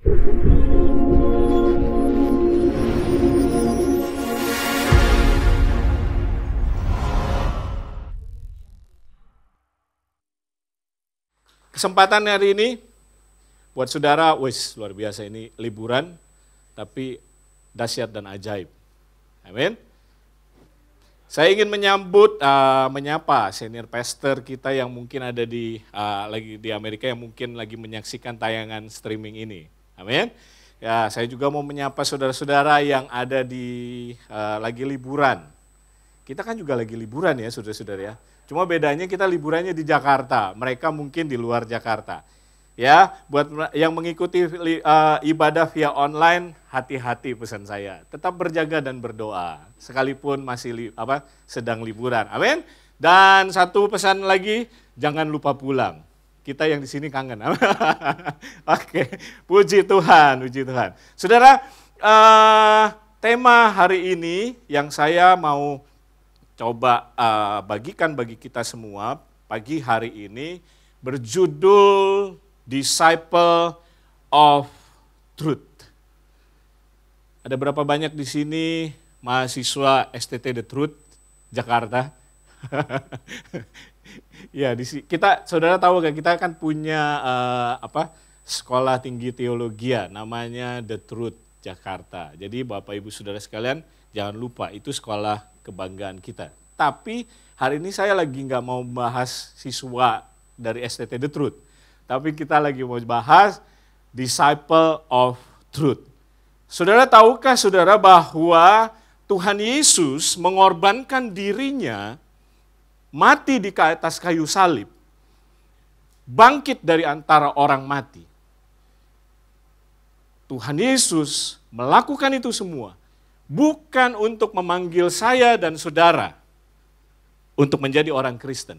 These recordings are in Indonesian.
Kesempatan hari ini buat saudara, wis luar biasa, ini liburan tapi dahsyat dan ajaib. Amin. Saya ingin menyapa senior pastor kita yang mungkin ada lagi di Amerika, yang mungkin lagi menyaksikan tayangan streaming ini. Amin. Ya, saya juga mau menyapa saudara-saudara yang ada lagi liburan. Kita kan juga lagi liburan ya, saudara-saudara ya. Cuma bedanya kita liburannya di Jakarta, mereka mungkin di luar Jakarta. Ya, buat yang mengikuti ibadah via online, hati-hati pesan saya. Tetap berjaga dan berdoa, sekalipun masih sedang liburan. Amin. Dan satu pesan lagi, jangan lupa pulang. Kita yang di sini kangen. Oke, puji Tuhan, puji Tuhan. Saudara, tema hari ini yang saya mau coba bagikan bagi kita semua pagi hari ini berjudul Disciple of Truth. Ada berapa banyak di sini mahasiswa STT The Truth Jakarta? Ya, kita saudara tahu kan, kita kan punya sekolah tinggi teologi namanya The Truth Jakarta. Jadi Bapak Ibu Saudara sekalian, jangan lupa itu sekolah kebanggaan kita. Tapi hari ini saya lagi nggak mau bahas siswa dari STT The Truth. Tapi kita lagi mau bahas Disciple of Truth. Saudara tahukah saudara bahwa Tuhan Yesus mengorbankan dirinya, mati di atas kayu salib, bangkit dari antara orang mati. Tuhan Yesus melakukan itu semua bukan untuk memanggil saya dan saudara untuk menjadi orang Kristen.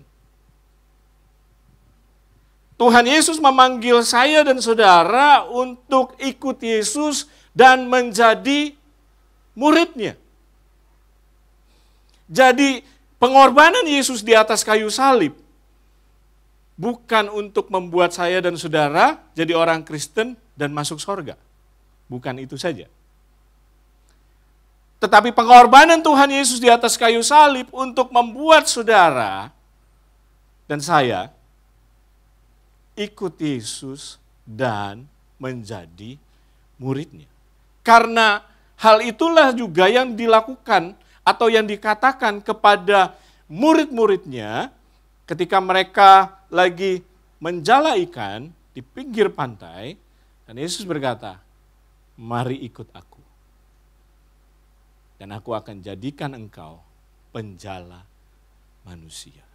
Tuhan Yesus memanggil saya dan saudara untuk ikut Yesus dan menjadi muridnya. Jadi pengorbanan Yesus di atas kayu salib bukan untuk membuat saya dan saudara jadi orang Kristen dan masuk surga. Bukan itu saja. Tetapi pengorbanan Tuhan Yesus di atas kayu salib untuk membuat saudara dan saya ikut Yesus dan menjadi muridnya. Karena hal itulah juga yang dilakukan atau yang dikatakan kepada murid-muridnya ketika mereka lagi menjala ikan di pinggir pantai, dan Yesus berkata, "Mari ikut aku, dan aku akan jadikan engkau penjala manusia."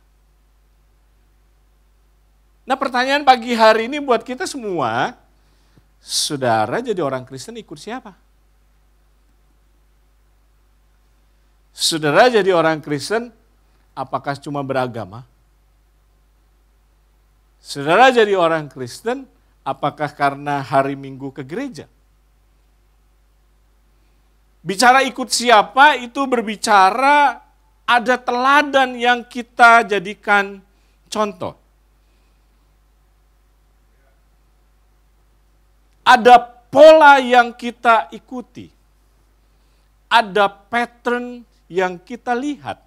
Nah, pertanyaan pagi hari ini buat kita semua, saudara jadi orang Kristen ikut siapa? Saudara jadi orang Kristen apakah cuma beragama? Saudara jadi orang Kristen apakah karena hari Minggu ke gereja? Bicara ikut siapa itu berbicara ada teladan yang kita jadikan contoh. Ada pola yang kita ikuti. Ada pattern yang kita lihat.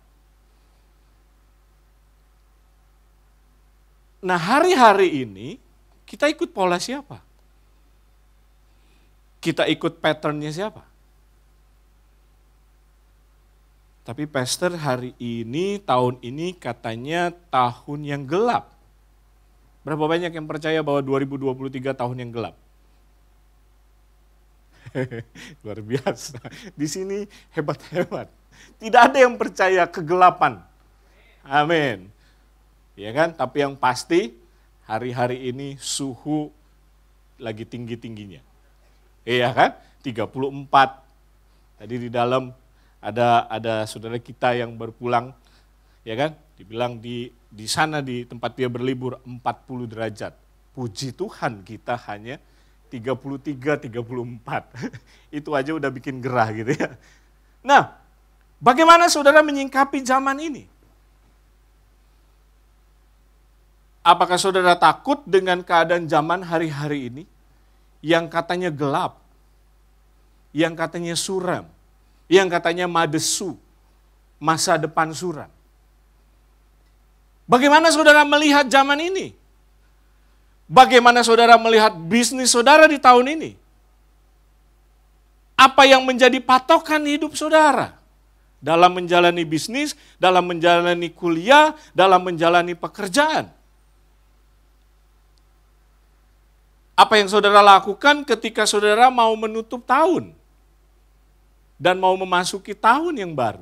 Nah, hari-hari ini kita ikut pola siapa? Kita ikut patternnya siapa? Tapi pastor, hari ini, tahun ini katanya tahun yang gelap. Berapa banyak yang percaya bahwa 2023 tahun yang gelap? Luar biasa. Di sini hebat-hebat. Tidak ada yang percaya kegelapan. Amin. Ya kan? Tapi yang pasti hari-hari ini suhu lagi tinggi-tingginya. Iya kan? 34. Tadi di dalam ada saudara kita yang berpulang, ya kan? Dibilang di sana di tempat dia berlibur 40 derajat. Puji Tuhan kita hanya 33, 34. Itu aja udah bikin gerah gitu ya. Nah, bagaimana saudara menyingkapi zaman ini? Apakah saudara takut dengan keadaan zaman hari-hari ini? yang katanya gelap, yang katanya suram, yang katanya madesu, masa depan suram. Bagaimana saudara melihat zaman ini? Bagaimana saudara melihat bisnis saudara di tahun ini? Apa yang menjadi patokan hidup saudara? Dalam menjalani bisnis, dalam menjalani kuliah, dalam menjalani pekerjaan. Apa yang saudara lakukan ketika saudara mau menutup tahun? Dan mau memasuki tahun yang baru?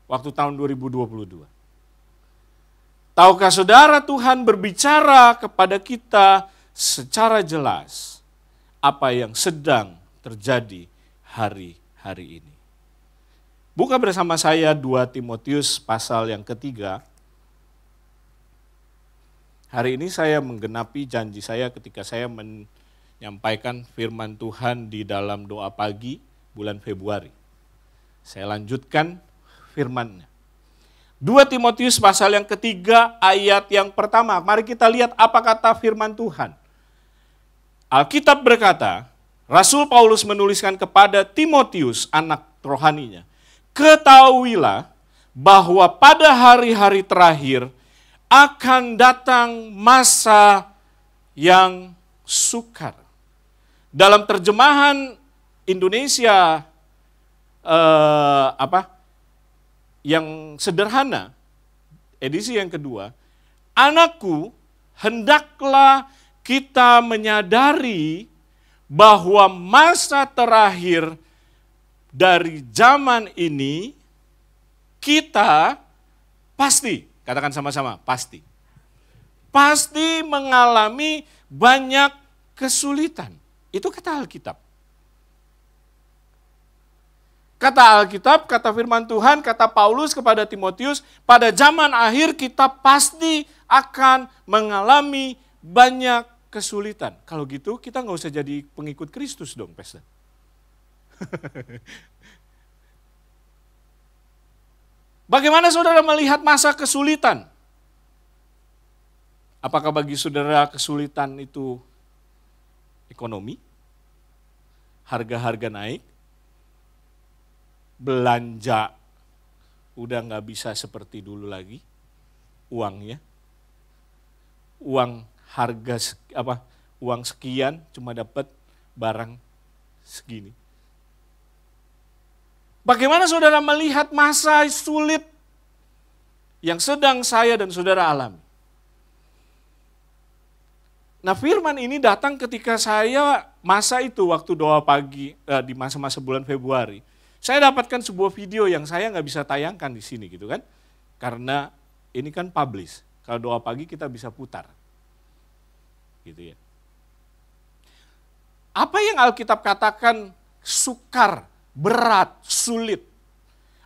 Waktu tahun 2022. Tahukah saudara Tuhan berbicara kepada kita secara jelas apa yang sedang terjadi hari-hari ini. Buka bersama saya 2 Timotius pasal yang ketiga. Hari ini saya menggenapi janji saya ketika saya menyampaikan firman Tuhan di dalam doa pagi bulan Februari. Saya lanjutkan firman-Nya. 2 Timotius pasal yang ketiga ayat yang pertama. Mari kita lihat apa kata firman Tuhan. Alkitab berkata, Rasul Paulus menuliskan kepada Timotius, anak rohaninya, ketahuilah bahwa pada hari-hari terakhir akan datang masa yang sukar. Dalam terjemahan Indonesia yang sederhana, edisi yang kedua, anakku, hendaklah kita menyadari bahwa masa terakhir dari zaman ini kita pasti, katakan sama-sama, pasti mengalami banyak kesulitan. Itu kata Alkitab. Kata Alkitab, kata firman Tuhan, kata Paulus kepada Timotius, pada zaman akhir kita pasti akan mengalami banyak kesulitan. Kalau gitu kita nggak usah jadi pengikut Kristus dong, Pastor. Bagaimana saudara melihat masa kesulitan? Apakah bagi saudara kesulitan itu ekonomi? Harga-harga naik? Belanja udah nggak bisa seperti dulu lagi, uangnya, uang harga uang sekian cuma dapat barang segini. Bagaimana saudara melihat masa sulit yang sedang saya dan saudara alami? Nah, firman ini datang ketika saya masa itu waktu doa pagi di masa-masa bulan Februari. Saya dapatkan sebuah video yang saya nggak bisa tayangkan di sini gitu kan. Karena ini kan publish. Kalau doa pagi kita bisa putar. Gitu ya. Apa yang Alkitab katakan sukar, berat, sulit.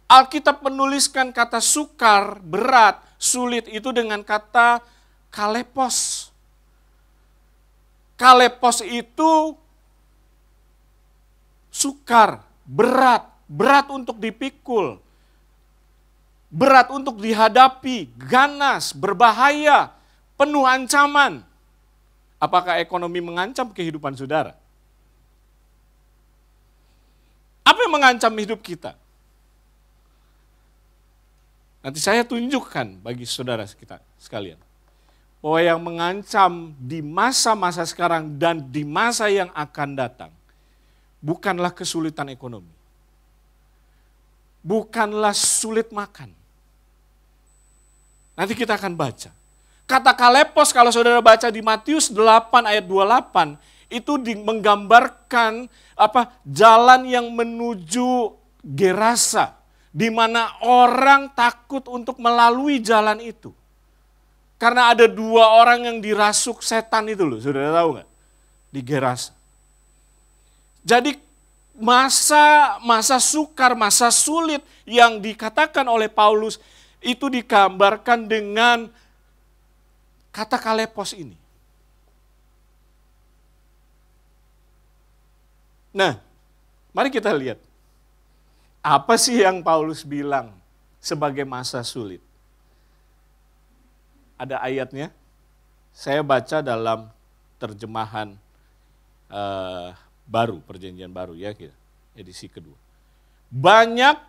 Alkitab menuliskan kata sukar, berat, sulit itu dengan kata kalepos. Kalepos itu sukar, berat. Berat untuk dipikul, berat untuk dihadapi, ganas, berbahaya, penuh ancaman. Apakah ekonomi mengancam kehidupan saudara? Apa yang mengancam hidup kita? Nanti saya tunjukkan bagi saudara kita sekalian. Bahwa yang mengancam di masa-masa sekarang dan di masa yang akan datang, bukanlah kesulitan ekonomi. Bukanlah sulit makan. Nanti kita akan baca. Kata kalepos kalau saudara baca di Matius 8 ayat 28, itu menggambarkan jalan yang menuju Gerasa, di mana orang takut untuk melalui jalan itu. Karena ada 2 orang yang dirasuk setan itu loh, saudara tahu nggak? Di Gerasa. Jadi masa sukar, masa sulit yang dikatakan oleh Paulus itu digambarkan dengan kata kalepos ini. Nah, mari kita lihat. Apa sih yang Paulus bilang sebagai masa sulit? Ada ayatnya. Saya baca dalam terjemahan baru, perjanjian baru ya, edisi kedua. Banyak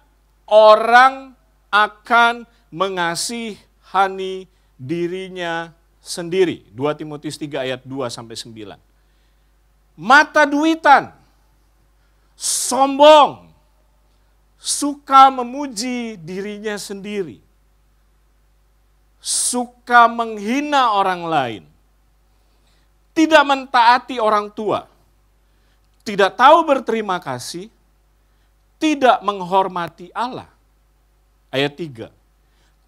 orang akan mengasihani dirinya sendiri. 2 Timotius 3 ayat 2-9. Mata duitan, sombong, suka memuji dirinya sendiri, suka menghina orang lain, tidak mentaati orang tua, tidak tahu berterima kasih, tidak menghormati Allah. Ayat 3,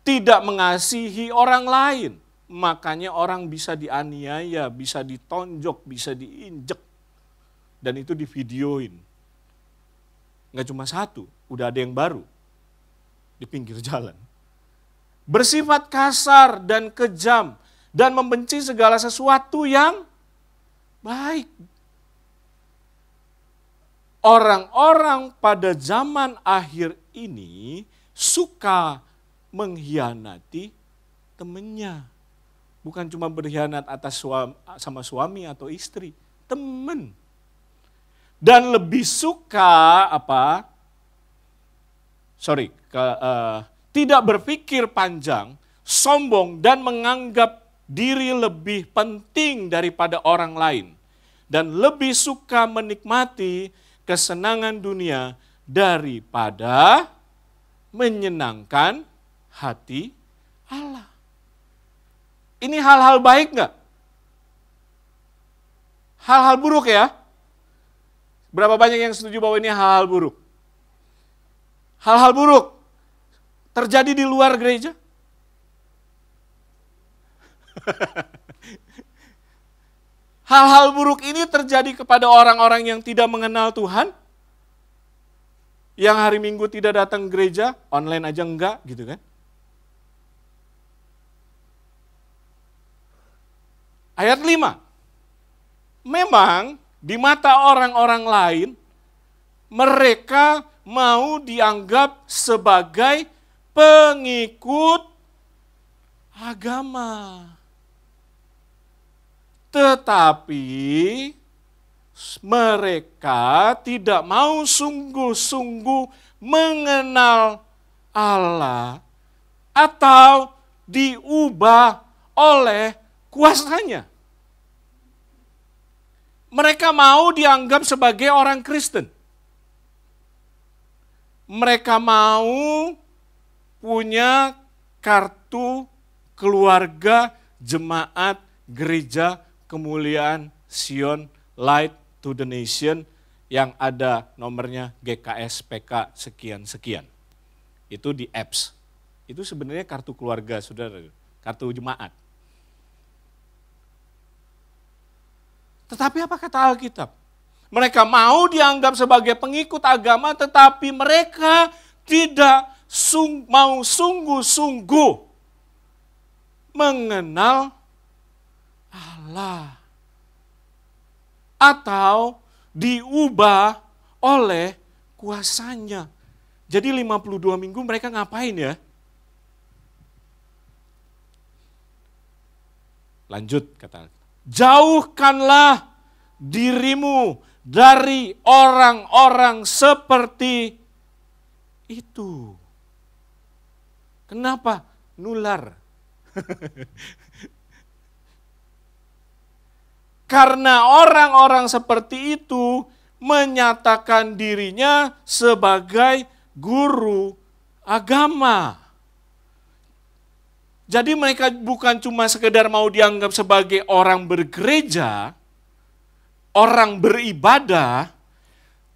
tidak mengasihi orang lain, makanya orang bisa dianiaya, bisa ditonjok, bisa diinjek, dan itu divideoin. Nggak cuma satu, udah ada yang baru di pinggir jalan. Bersifat kasar dan kejam, dan membenci segala sesuatu yang baik. Orang-orang pada zaman akhir ini suka mengkhianati temannya. Bukan cuma berkhianat sama suami atau istri, teman. Dan lebih suka tidak berpikir panjang, sombong, dan menganggap diri lebih penting daripada orang lain. Dan lebih suka menikmati kesenangan dunia daripada menyenangkan hati Allah. Ini hal-hal baik nggak? Hal-hal buruk ya? Berapa banyak yang setuju bahwa ini hal-hal buruk? Hal-hal buruk terjadi di luar gereja? Hal-hal buruk ini terjadi kepada orang-orang yang tidak mengenal Tuhan, yang hari Minggu tidak datang gereja, online aja enggak, gitu kan. Ayat 5, memang di mata orang-orang lain, mereka mau dianggap sebagai pengikut agama. Tetapi mereka tidak mau sungguh-sungguh mengenal Allah atau diubah oleh kuasanya. Mereka mau dianggap sebagai orang Kristen. Mereka mau punya kartu keluarga jemaat gereja kemuliaan Sion Light to the Nation yang ada nomornya GKSPK sekian-sekian. Itu di apps. Itu sebenarnya kartu keluarga, saudara, kartu jemaat. Tetapi apa kata Alkitab? Mereka mau dianggap sebagai pengikut agama, tetapi mereka tidak mau sungguh-sungguh mengenal Allah atau diubah oleh kuasanya. Jadi 52 minggu mereka ngapain ya? Lanjut kata Alkitab. Jauhkanlah dirimu dari orang-orang seperti itu. Kenapa? Nular. Karena orang-orang seperti itu menyatakan dirinya sebagai guru agama. Jadi mereka bukan cuma sekedar mau dianggap sebagai orang bergereja, orang beribadah,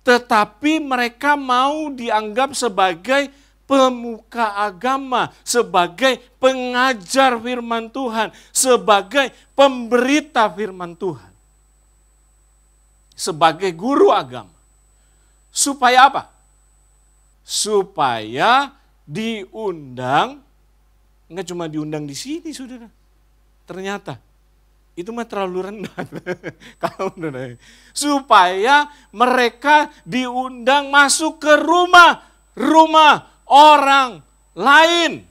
tetapi mereka mau dianggap sebagai pemuka agama, sebagai pengajar firman Tuhan, sebagai pemberita firman Tuhan, sebagai guru agama. Supaya apa? Supaya diundang, enggak cuma diundang di sini, saudara. Ternyata itu mah terlalu rendah. Supaya mereka diundang masuk ke rumah orang lain.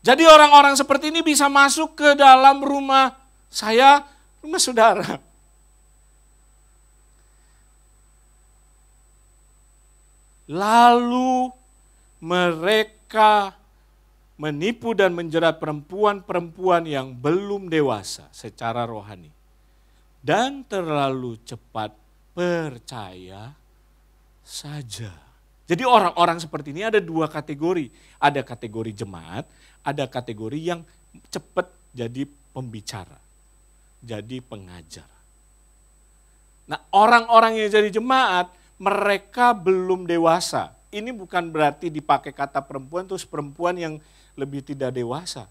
Jadi orang-orang seperti ini bisa masuk ke dalam rumah saya Rumah saudara. Lalu mereka menipu dan menjerat perempuan-perempuan yang belum dewasa secara rohani. Dan terlalu cepat percaya saja. Jadi orang-orang seperti ini ada dua kategori. Ada kategori jemaat, ada kategori yang cepat jadi pembicara, jadi pengajar. Nah, orang-orang yang jadi jemaat, mereka belum dewasa. Ini bukan berarti dipakai kata perempuan terus perempuan yang lebih tidak dewasa.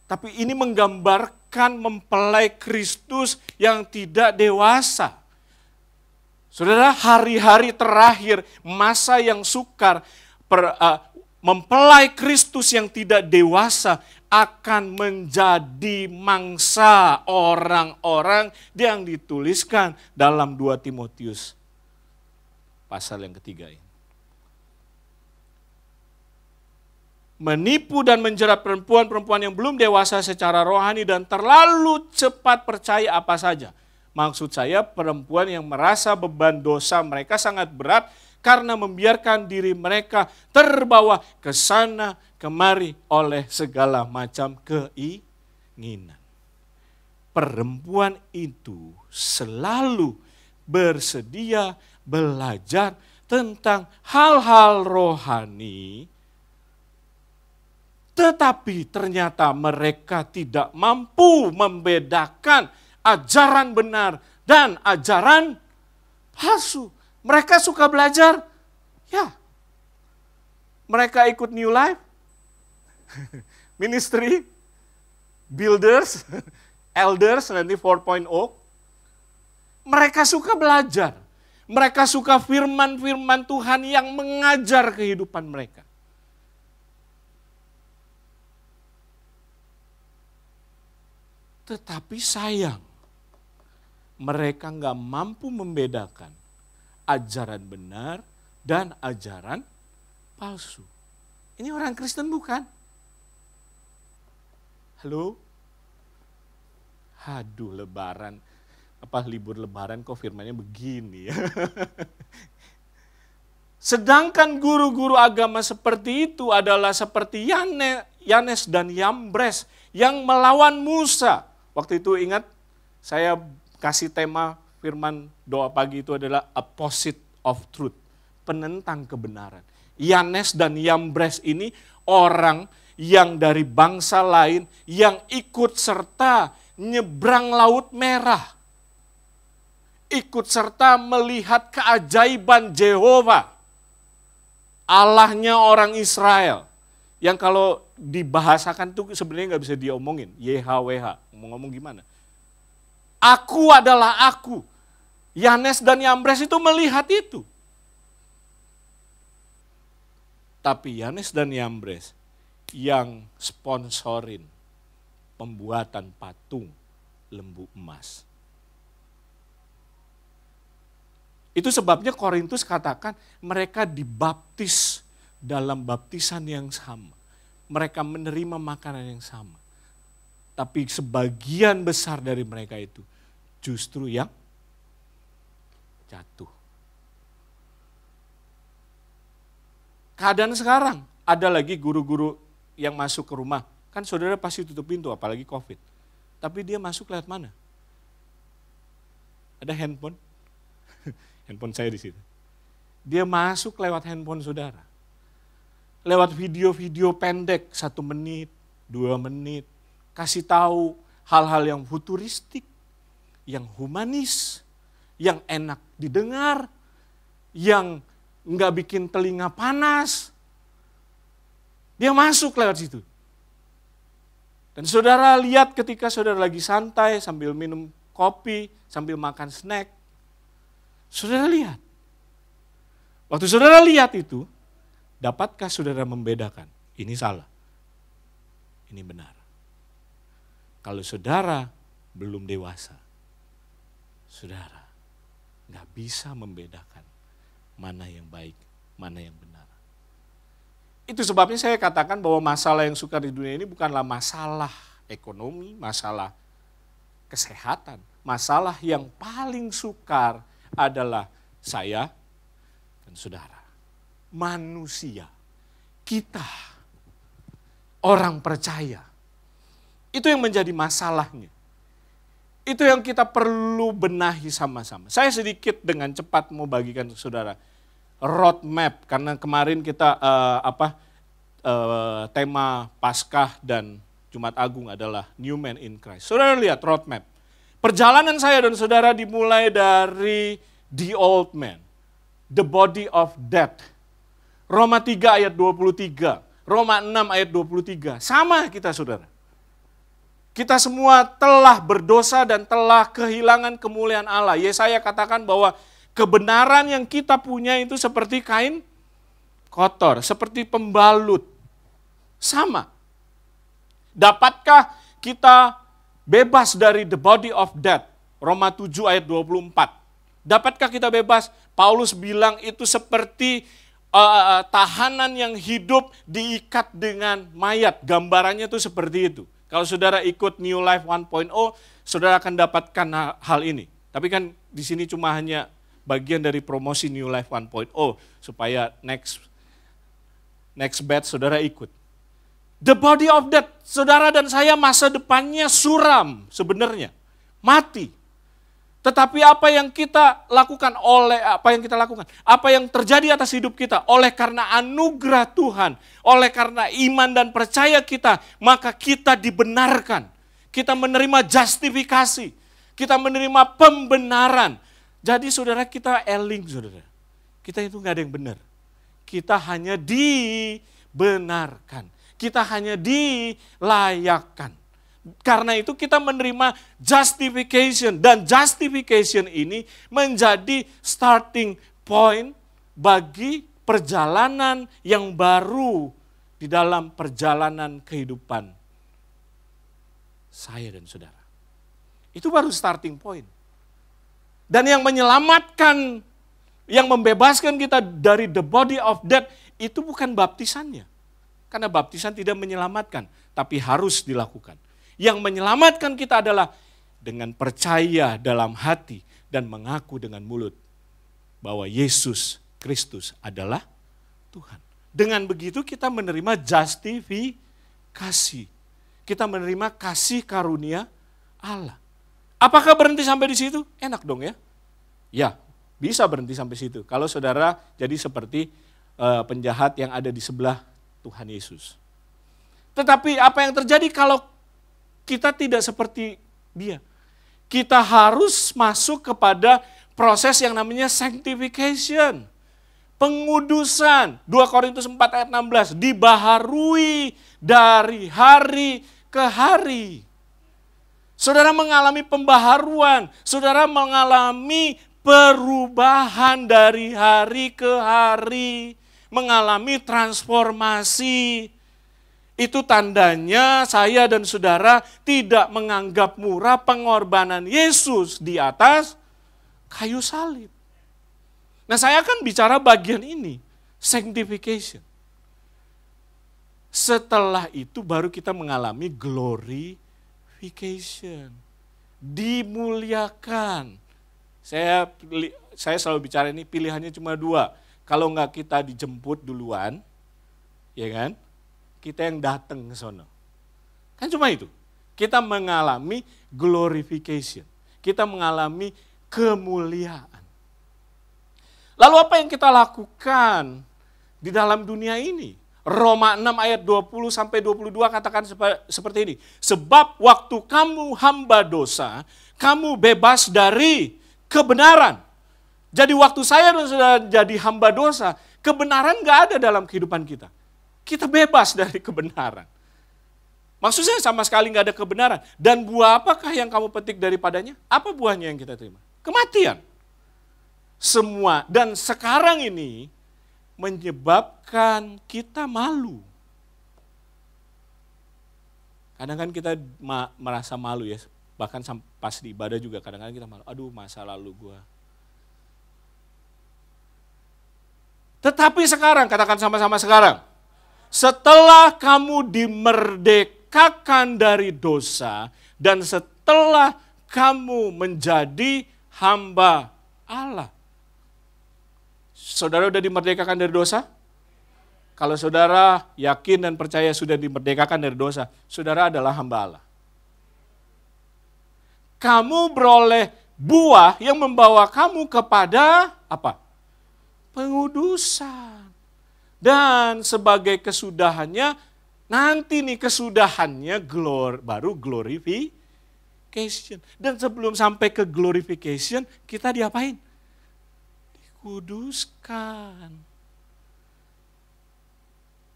Tapi ini menggambarkan mempelai Kristus yang tidak dewasa. Saudara, hari-hari terakhir, masa yang sukar, mempelai Kristus yang tidak dewasa akan menjadi mangsa orang-orang yang dituliskan dalam 2 Timotius pasal yang ketiga ini. Menipu dan menjerat perempuan-perempuan yang belum dewasa secara rohani dan terlalu cepat percaya apa saja. Maksud saya perempuan yang merasa beban dosa mereka sangat berat karena membiarkan diri mereka terbawa ke sana kemari oleh segala macam keinginan. Perempuan itu selalu bersedia belajar tentang hal-hal rohani, tetapi ternyata mereka tidak mampu membedakan ajaran benar dan ajaran palsu. Mereka suka belajar, ya. Mereka ikut New Life, Ministry, Builders, Elders, nanti 4.0. Mereka suka belajar. Mereka suka firman-firman Tuhan yang mengajar kehidupan mereka. Tetapi sayang, mereka nggak mampu membedakan ajaran benar dan ajaran palsu. Ini orang Kristen bukan? Halo? Aduh, lebaran. Libur lebaran kok firmannya begini ya. Sedangkan guru-guru agama seperti itu adalah seperti Yanes dan Yambres yang melawan Musa. Waktu itu ingat saya kasih tema firman doa pagi itu adalah opposite of truth, penentang kebenaran. Yanes dan Yambres ini orang yang dari bangsa lain yang ikut serta nyebrang Laut Merah. Ikut serta melihat keajaiban Yehova, Allahnya orang Israel. Yang kalau dibahasakan tuh sebenarnya nggak bisa diomongin. YHWH, ngomong gimana? Aku adalah aku. Yanes dan Yambres itu melihat itu. Tapi Yanes dan Yambres yang sponsorin pembuatan patung lembu emas. Itu sebabnya Korintus katakan mereka dibaptis dalam baptisan yang sama. Mereka menerima makanan yang sama. Tapi sebagian besar dari mereka itu justru yang jatuh. Keadaan sekarang, ada lagi guru-guru yang masuk ke rumah. Kan saudara pasti tutup pintu, apalagi COVID. Tapi dia masuk lewat mana? Ada handphone. Handphone saya di situ. Dia masuk lewat handphone saudara. Lewat video-video pendek, 1 menit, 2 menit. Kasih tahu hal-hal yang futuristik, yang humanis, yang enak didengar, yang nggak bikin telinga panas. Dia masuk lewat situ. Dan saudara lihat ketika saudara lagi santai sambil minum kopi, sambil makan snack. Saudara lihat. Waktu saudara lihat itu, dapatkah saudara membedakan? Ini salah, ini benar. Kalau saudara belum dewasa, saudara nggak bisa membedakan mana yang baik, mana yang benar. Itu sebabnya saya katakan bahwa masalah yang sukar di dunia ini bukanlah masalah ekonomi, masalah kesehatan. Masalah yang paling sukar adalah saya dan saudara. Manusia, kita, orang percaya. Itu yang menjadi masalahnya. Itu yang kita perlu benahi sama-sama. Saya sedikit dengan cepat mau bagikan ke saudara roadmap, karena kemarin kita tema Paskah dan Jumat Agung adalah New Man in Christ. Saudara lihat roadmap. Perjalanan saya dan saudara dimulai dari the old man, the body of death. Roma 3 ayat 23, Roma 6 ayat 23. Sama kita saudara. Kita semua telah berdosa dan telah kehilangan kemuliaan Allah. Yesaya katakan bahwa kebenaran yang kita punya itu seperti kain kotor, seperti pembalut. Sama. Dapatkah kita bebas dari the body of death? Roma 7 ayat 24. Dapatkah kita bebas? Paulus bilang itu seperti tahanan yang hidup diikat dengan mayat. Gambarannya itu seperti itu. Kalau saudara ikut New Life 1.0, saudara akan dapatkan hal ini. Tapi kan di sini cuma hanya bagian dari promosi New Life 1.0 supaya next batch saudara ikut. The body of death, saudara dan saya masa depannya suram sebenarnya, mati. Tetapi apa yang kita lakukan apa yang terjadi atas hidup kita oleh karena anugerah Tuhan, oleh karena iman dan percaya kita, maka kita dibenarkan. Kita menerima justifikasi, kita menerima pembenaran. Jadi saudara kita eling saudara, kita itu nggak ada yang benar. Kita hanya dibenarkan, kita hanya dilayakkan. Karena itu kita menerima justification, dan justification ini menjadi starting point bagi perjalanan yang baru di dalam perjalanan kehidupan saya dan saudara. Itu baru starting point. Dan yang menyelamatkan, yang membebaskan kita dari the body of death itu bukan baptisannya. Karena baptisan tidak menyelamatkan, tapi harus dilakukan. Yang menyelamatkan kita adalah dengan percaya dalam hati dan mengaku dengan mulut bahwa Yesus Kristus adalah Tuhan. Dengan begitu kita menerima justifikasi. Kita menerima kasih karunia Allah. Apakah berhenti sampai di situ? Enak dong ya. Ya, bisa berhenti sampai situ. Kalau saudara jadi seperti penjahat yang ada di sebelah Tuhan Yesus. Tetapi apa yang terjadi kalau kita tidak seperti dia? Kita harus masuk kepada proses yang namanya sanctification. Pengudusan. 2 Korintus 4 ayat 16. Dibaharui dari hari ke hari. Saudara mengalami pembaharuan. Saudara mengalami perubahan dari hari ke hari. Mengalami transformasi. Itu tandanya saya dan saudara tidak menganggap murah pengorbanan Yesus di atas kayu salib. Nah, saya akan bicara bagian ini, sanctification. Setelah itu baru kita mengalami glorification. Dimuliakan. Saya selalu bicara ini, pilihannya cuma 2. Kalau enggak kita dijemput duluan, ya kan? Kita yang datang ke sono. Kan cuma itu. Kita mengalami glorification. Kita mengalami kemuliaan. Lalu apa yang kita lakukan di dalam dunia ini? Roma 6 ayat 20 sampai 22 katakan seperti ini. Sebab waktu kamu hamba dosa, kamu bebas dari kebenaran. Jadi waktu saya sudah jadi hamba dosa, kebenaran gak ada dalam kehidupan kita. Kita bebas dari kebenaran. Maksudnya sama sekali nggak ada kebenaran. Dan buah apakah yang kamu petik daripadanya? Apa buahnya yang kita terima? Kematian. Semua. Dan sekarang ini menyebabkan kita malu. Kadang kan kita merasa malu ya. Bahkan pas di ibadah juga kadang-kadang kita malu. Aduh, masa lalu gua. Tetapi sekarang, katakan sama-sama sekarang. Setelah kamu dimerdekakan dari dosa dan setelah kamu menjadi hamba Allah. Saudara sudah dimerdekakan dari dosa? Kalau saudara yakin dan percaya sudah dimerdekakan dari dosa, saudara adalah hamba Allah. Kamu beroleh buah yang membawa kamu kepada apa? Pengudusan. Dan sebagai kesudahannya, nanti nih kesudahannya baru glorification. Dan sebelum sampai ke glorification, kita diapain? Dikuduskan.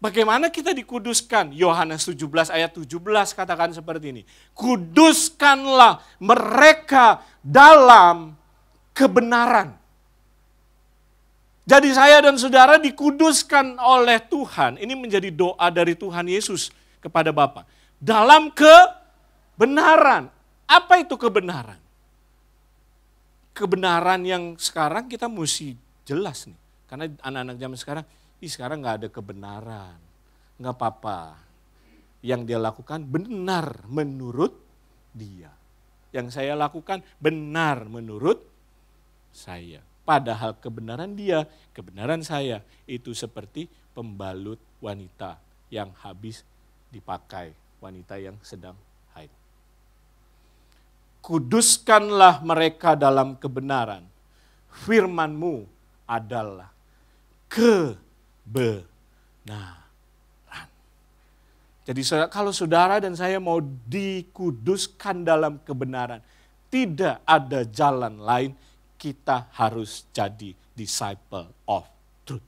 Bagaimana kita dikuduskan? Yohanes 17 ayat 17 katakan seperti ini. Kuduskanlah mereka dalam kebenaran. Jadi saya dan saudara dikuduskan oleh Tuhan. Ini menjadi doa dari Tuhan Yesus kepada Bapa. Dalam kebenaran. Apa itu kebenaran? Kebenaran yang sekarang kita mesti jelas nih. Karena anak-anak zaman sekarang nggak ada kebenaran. Nggak apa-apa. Yang dia lakukan benar menurut dia. Yang saya lakukan benar menurut saya. Padahal kebenaran dia, kebenaran saya itu seperti pembalut wanita yang habis dipakai. Wanita yang sedang haid. Kuduskanlah mereka dalam kebenaran. Firman-Mu adalah kebenaran. Jadi kalau saudara dan saya mau dikuduskan dalam kebenaran, tidak ada jalan lain, kita harus jadi disciple of truth.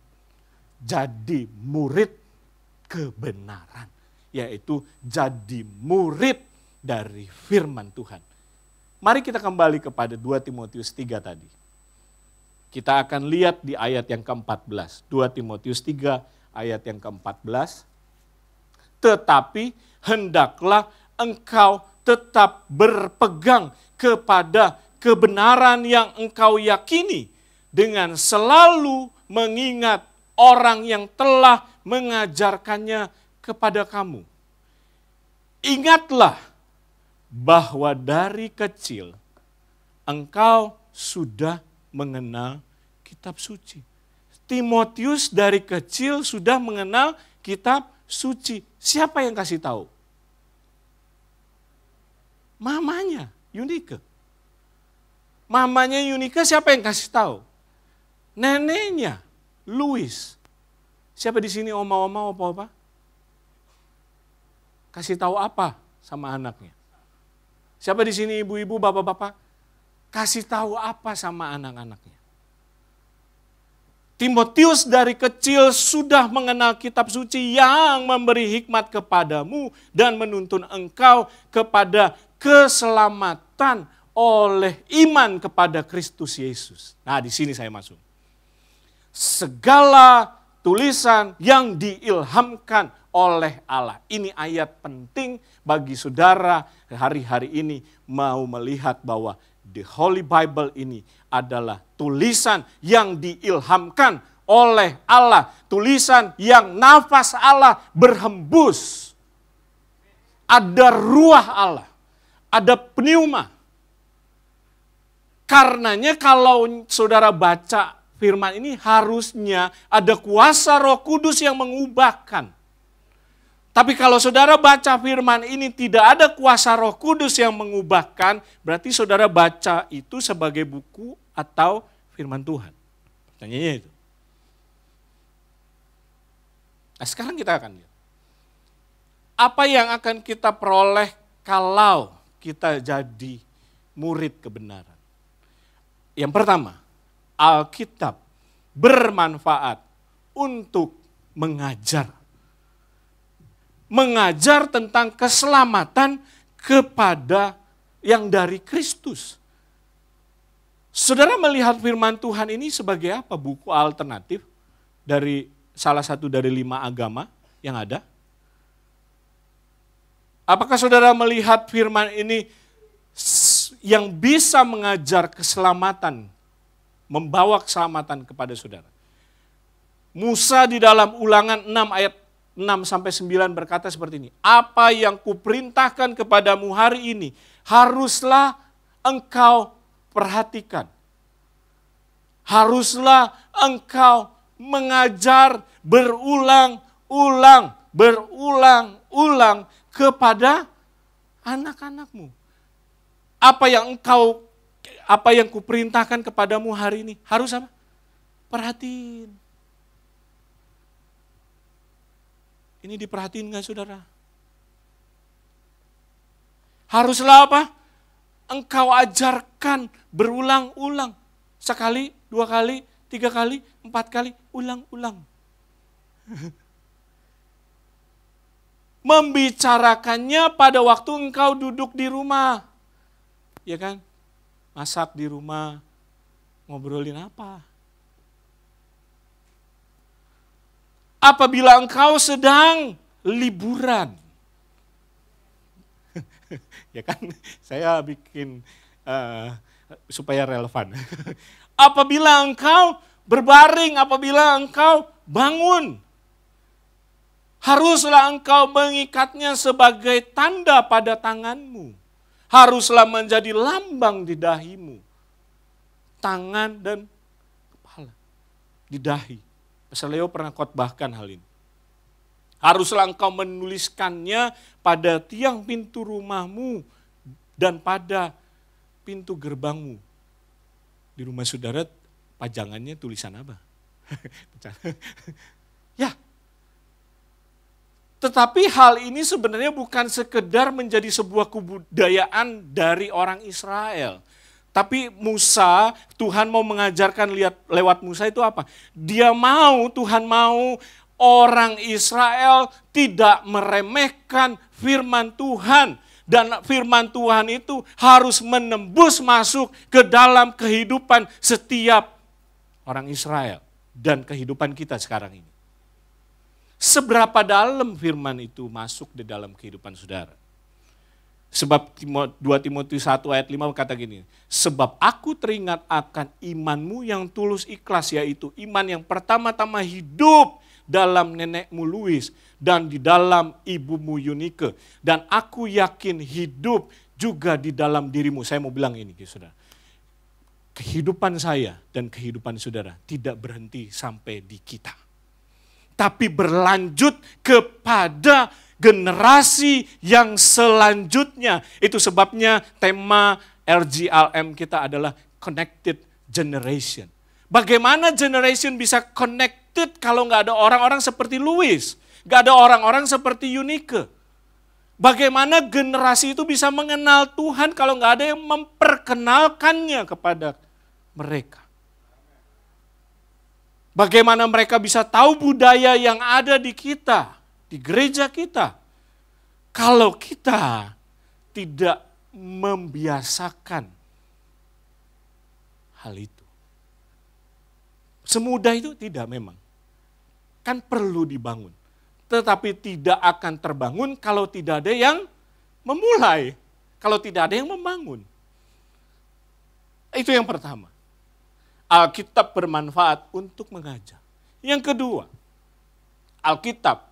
Jadi murid kebenaran, yaitu jadi murid dari firman Tuhan. Mari kita kembali kepada 2 Timotius 3 tadi. Kita akan lihat di ayat yang ke-14. 2 Timotius 3 ayat yang ke-14. Tetapi hendaklah engkau tetap berpegang kepada kebenaran yang engkau yakini dengan selalu mengingat orang yang telah mengajarkannya kepada kamu. Ingatlah bahwa dari kecil engkau sudah mengenal kitab suci. Timotius dari kecil sudah mengenal kitab suci. Siapa yang kasih tahu? Mamanya, Yunike. Mamanya Yunike siapa yang kasih tahu? Neneknya, Louis. Siapa di sini oma-oma, opa-opa? Kasih tahu apa sama anaknya? Siapa di sini ibu-ibu, bapak-bapak? Kasih tahu apa sama anak-anaknya? Timotius dari kecil sudah mengenal kitab suci yang memberi hikmat kepadamu dan menuntun engkau kepada keselamatan oleh iman kepada Kristus Yesus. Nah, di sini saya masuk. Segala tulisan yang diilhamkan oleh Allah. Ini ayat penting bagi saudara hari-hari ini mau melihat bahwa the Holy Bible ini adalah tulisan yang diilhamkan oleh Allah. Tulisan yang nafas Allah berhembus. Ada ruah Allah. Ada pneuma. Karenanya kalau saudara baca firman ini harusnya ada kuasa Roh Kudus yang mengubahkan. Tapi kalau saudara baca firman ini tidak ada kuasa Roh Kudus yang mengubahkan, berarti saudara baca itu sebagai buku atau firman Tuhan. Pertanyaannya itu. Nah, sekarang kita akan lihat. Apa yang akan kita peroleh kalau kita jadi murid kebenaran? Yang pertama, Alkitab bermanfaat untuk mengajar. Mengajar tentang keselamatan kepada yang dari Kristus. Saudara melihat firman Tuhan ini sebagai apa? Buku alternatif dari salah satu dari 5 agama yang ada? Apakah saudara melihat firman ini yang bisa mengajar keselamatan, membawa keselamatan kepada saudara? Musa di dalam Ulangan 6 ayat 6-9 berkata seperti ini. Apa yang kuperintahkan kepadamu hari ini haruslah engkau perhatikan. Haruslah engkau mengajar berulang-ulang kepada anak-anakmu. Apa yang kuperintahkan kepadamu hari ini, harus apa? Perhatiin. Ini diperhatiin nggak, saudara? Haruslah apa? Engkau ajarkan berulang-ulang. Sekali, 2 kali, 3 kali, 4 kali, ulang-ulang. Membicarakannya pada waktu engkau duduk di rumah. Ya kan? Masak di rumah, ngobrolin apa? Apabila engkau sedang liburan. Ya kan, saya bikin supaya relevan. Apabila engkau berbaring, apabila engkau bangun, haruslah engkau mengikatnya sebagai tanda pada tanganmu. Haruslah menjadi lambang di dahimu. Tangan dan kepala. Di dahi. Pastor Leo pernah khotbahkan hal ini. Haruslah engkau menuliskannya pada tiang pintu rumahmu dan pada pintu gerbangmu. Di rumah saudara pajangannya tulisan apa? Ya. Tetapi hal ini sebenarnya bukan sekedar menjadi sebuah kebudayaan dari orang Israel. Tapi Musa, Tuhan mau mengajarkan lewat Musa itu apa? Tuhan mau orang Israel tidak meremehkan firman Tuhan. Dan firman Tuhan itu harus menembus masuk ke dalam kehidupan setiap orang Israel. Dan kehidupan kita sekarang ini. Seberapa dalam firman itu masuk di dalam kehidupan saudara? Sebab 2 Timotius 1 ayat 5 kata gini, sebab aku teringat akan imanmu yang tulus ikhlas, yaitu iman yang pertama-tama hidup dalam nenekmu Luis dan di dalam ibumu Yunike. Dan aku yakin hidup juga di dalam dirimu. Saya mau bilang ini, saudara. Kehidupan saya dan kehidupan saudara tidak berhenti sampai di kita. Tapi berlanjut kepada generasi yang selanjutnya. Itu sebabnya tema RGLM kita adalah Connected Generation. Bagaimana generation bisa connected kalau nggak ada orang-orang seperti Louis, nggak ada orang-orang seperti Yunike? Bagaimana generasi itu bisa mengenal Tuhan kalau nggak ada yang memperkenalkannya kepada mereka? Bagaimana mereka bisa tahu budaya yang ada di kita, di gereja kita, kalau kita tidak membiasakan hal itu? Semudah itu tidak memang. Kan perlu dibangun. Tetapi tidak akan terbangun kalau tidak ada yang memulai. Kalau tidak ada yang membangun. Itu yang pertama. Alkitab bermanfaat untuk mengajar. Yang kedua, Alkitab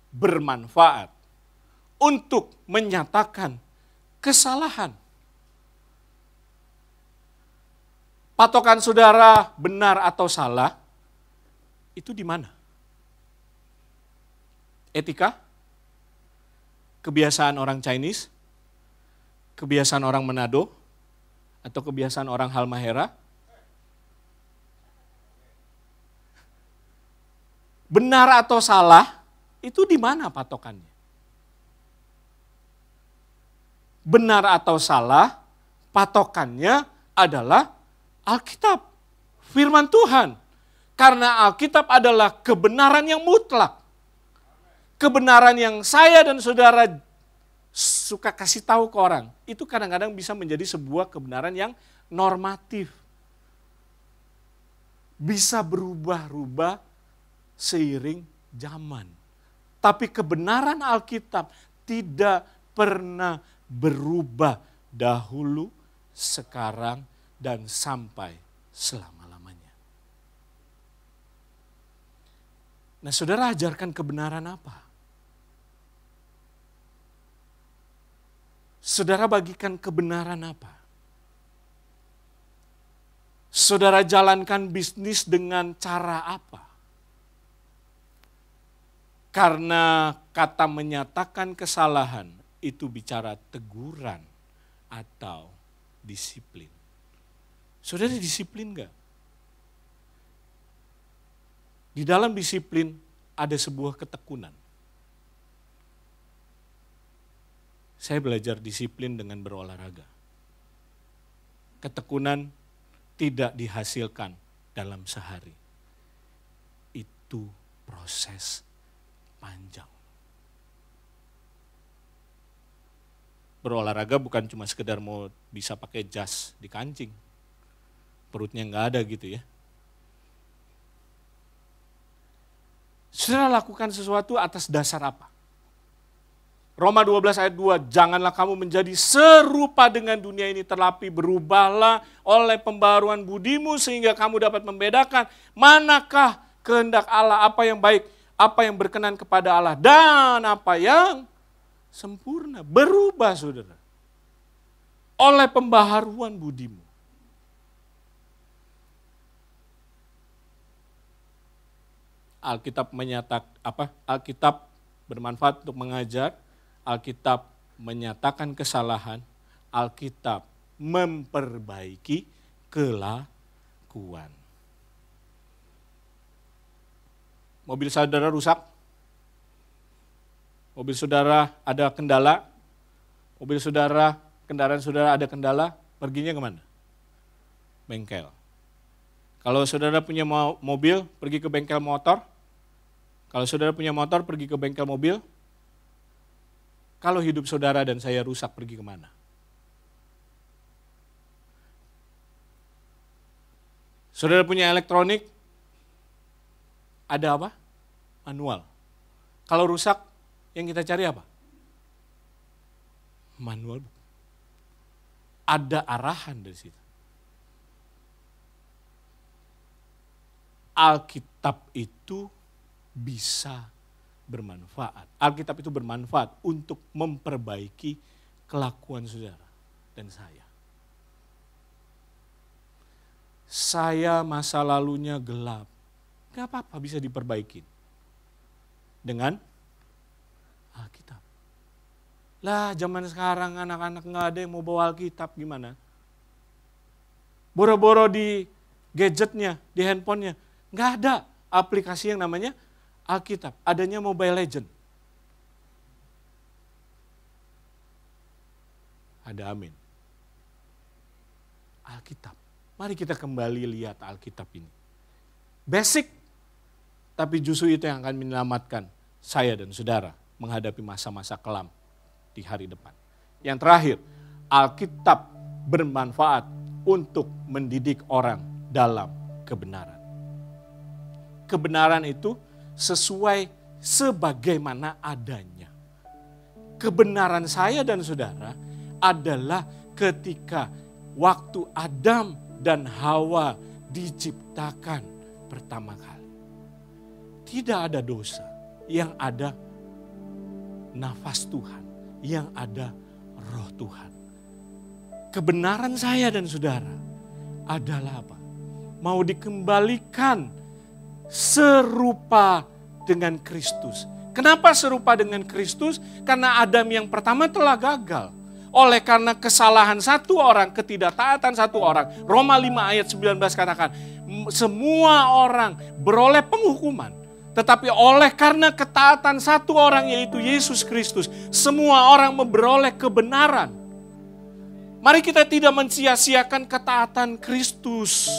bermanfaat untuk menyatakan kesalahan. Patokan saudara benar atau salah, itu di mana? Etika? Kebiasaan orang Chinese? Kebiasaan orang Manado? Atau kebiasaan orang Halmahera? Benar atau salah, itu di mana patokannya? Benar atau salah, patokannya adalah Alkitab, firman Tuhan. Karena Alkitab adalah kebenaran yang mutlak. Kebenaran yang saya dan saudara suka kasih tahu ke orang, itu kadang-kadang bisa menjadi sebuah kebenaran yang normatif. Bisa berubah-ubah seiring zaman. Tapi kebenaran Alkitab tidak pernah berubah dahulu, sekarang, dan sampai selama-lamanya. Nah, saudara ajarkan kebenaran apa? Saudara bagikan kebenaran apa? Saudara jalankan bisnis dengan cara apa? Karena kata menyatakan kesalahan itu bicara teguran atau disiplin. Saudara disiplin enggak? Di dalam disiplin ada sebuah ketekunan. Saya belajar disiplin dengan berolahraga. Ketekunan tidak dihasilkan dalam sehari. Itu proses panjang. Berolahraga bukan cuma sekedar mau bisa pakai jas di kancing. Perutnya nggak ada gitu ya. Saudara lakukan sesuatu atas dasar apa? Roma 12 ayat 2, janganlah kamu menjadi serupa dengan dunia ini, tetapi berubahlah oleh pembaruan budimu sehingga kamu dapat membedakan manakah kehendak Allah, apa yang baik, apa yang berkenan kepada Allah, dan apa yang sempurna. Berubah saudara, oleh pembaharuan budimu. Alkitab Alkitab bermanfaat untuk mengajar, Alkitab menyatakan kesalahan, Alkitab memperbaiki kelakuan. Mobil saudara rusak, mobil saudara ada kendala, kendaraan saudara ada kendala, perginya kemana? Bengkel. Kalau saudara punya mobil, pergi ke bengkel motor. Kalau saudara punya motor, pergi ke bengkel mobil. Kalau hidup saudara dan saya rusak, pergi kemana? Saudara punya elektronik, ada apa? Manual. Kalau rusak, yang kita cari apa? Manual. Ada arahan dari situ. Alkitab itu bisa bermanfaat. Alkitab itu bermanfaat untuk memperbaiki kelakuan saudara dan saya. Saya masa lalunya gelap, gak apa-apa bisa diperbaiki dengan Alkitab. Lah zaman sekarang anak-anak gak ada yang mau bawa Alkitab, gimana? Boro-boro di gadgetnya, di handphonenya, gak ada aplikasi yang namanya Alkitab, adanya Mobile Legend. Ada amin. Alkitab. Mari kita kembali lihat Alkitab ini. Basic, tapi justru itu yang akan menyelamatkan saya dan saudara menghadapi masa-masa kelam di hari depan. Yang terakhir, Alkitab bermanfaat untuk mendidik orang dalam kebenaran. Kebenaran itu sesuai sebagaimana adanya. Kebenaran saya dan saudara adalah ketika waktu Adam dan Hawa diciptakan pertama kali. Tidak ada dosa, yang ada nafas Tuhan, yang ada roh Tuhan. Kebenaran saya dan saudara adalah apa? Mau dikembalikan serupa dengan Kristus. Kenapa serupa dengan Kristus? Karena Adam yang pertama telah gagal. Oleh karena kesalahan satu orang, ketidaktaatan satu orang. Roma 5 ayat 19 katakan, semua orang beroleh penghukuman. Tetapi oleh karena ketaatan satu orang yaitu Yesus Kristus, semua orang memperoleh kebenaran. Mari kita tidak mensia-siakan ketaatan Kristus.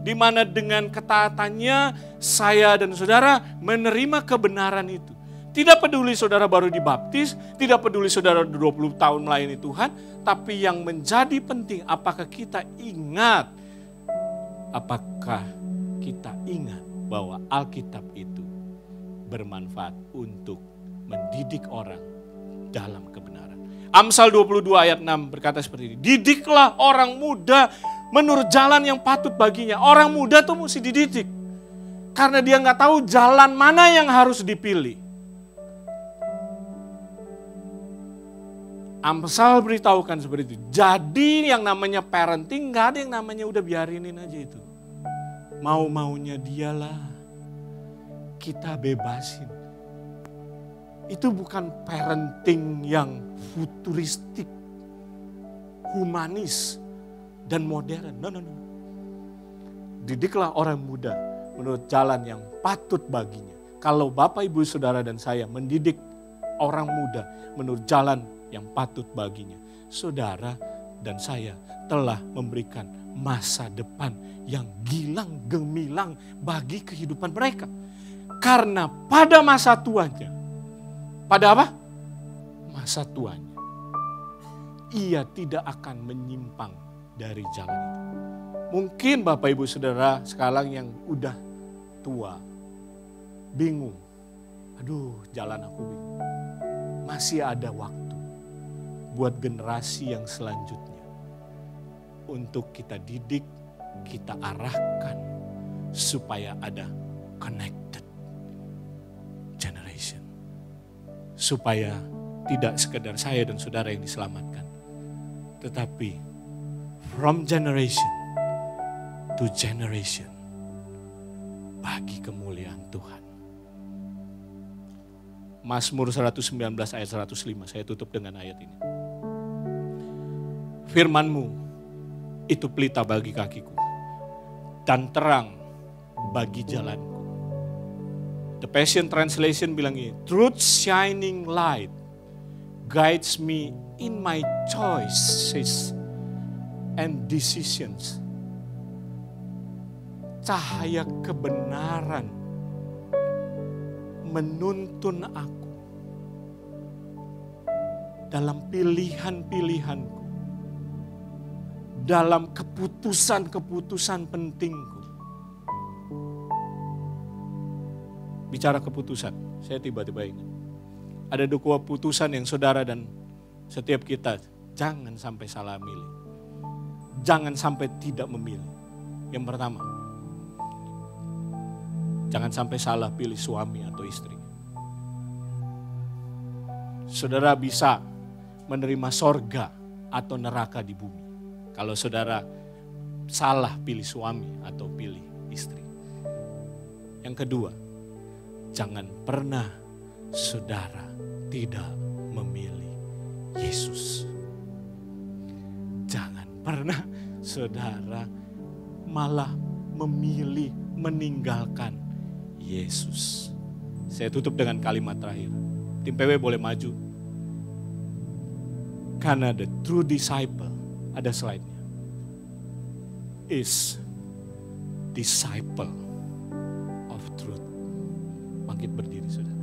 Di mana dengan ketaatannya saya dan saudara menerima kebenaran itu. Tidak peduli saudara baru dibaptis, tidak peduli saudara 20 tahun melayani Tuhan, tapi yang menjadi penting apakah kita ingat bahwa Alkitab itu bermanfaat untuk mendidik orang dalam kebenaran. Amsal 22 ayat 6 berkata seperti ini, didiklah orang muda menurut jalan yang patut baginya. Orang muda tuh mesti dididik. Karena dia nggak tahu jalan mana yang harus dipilih. Amsal beritahukan seperti itu. Jadi yang namanya parenting gak ada yang namanya udah biarinin aja itu. Mau-maunya dialah. Kita bebasin. Itu bukan parenting yang futuristik, humanis, dan modern. No. Didiklah orang muda menurut jalan yang patut baginya. Kalau Bapak, Ibu, Saudara, dan saya mendidik orang muda menurut jalan yang patut baginya, saudara dan saya telah memberikan masa depan yang gilang gemilang bagi kehidupan mereka. Karena pada masa tuanya, pada apa? Masa tuanya, ia tidak akan menyimpang dari jalan itu. Mungkin Bapak, Ibu, Saudara sekarang yang udah tua, bingung. Aduh, jalan aku bingung. Masih ada waktu buat generasi yang selanjutnya. Untuk kita didik, kita arahkan supaya ada connected generation. Supaya tidak sekedar saya dan saudara yang diselamatkan. Tetapi from generation to generation bagi kemuliaan Tuhan. Mazmur 119 ayat 105, saya tutup dengan ayat ini. Firman-Mu itu pelita bagi kakiku dan terang bagi jalanku. The Passion Translation bilang ini, truth shining light guides me in my choices and decisions. Cahaya kebenaran menuntun aku dalam pilihan-pilihanku, dalam keputusan-keputusan pentingku. Bicara keputusan, saya tiba-tiba ingat. Ada dua keputusan yang saudara dan setiap kita jangan sampai salah milih. Jangan sampai tidak memilih. Yang pertama, jangan sampai salah pilih suami atau istri. Saudara bisa menerima sorga atau neraka di bumi. Kalau saudara salah pilih suami atau pilih istri. Yang kedua, jangan pernah saudara tidak memilih Yesus. Jangan pernah saudara malah memilih meninggalkan Yesus. Saya tutup dengan kalimat terakhir. Tim PW boleh maju. Karena the true disciple, ada slide-nya, is disciple of truth. Bangkit berdiri, saudara.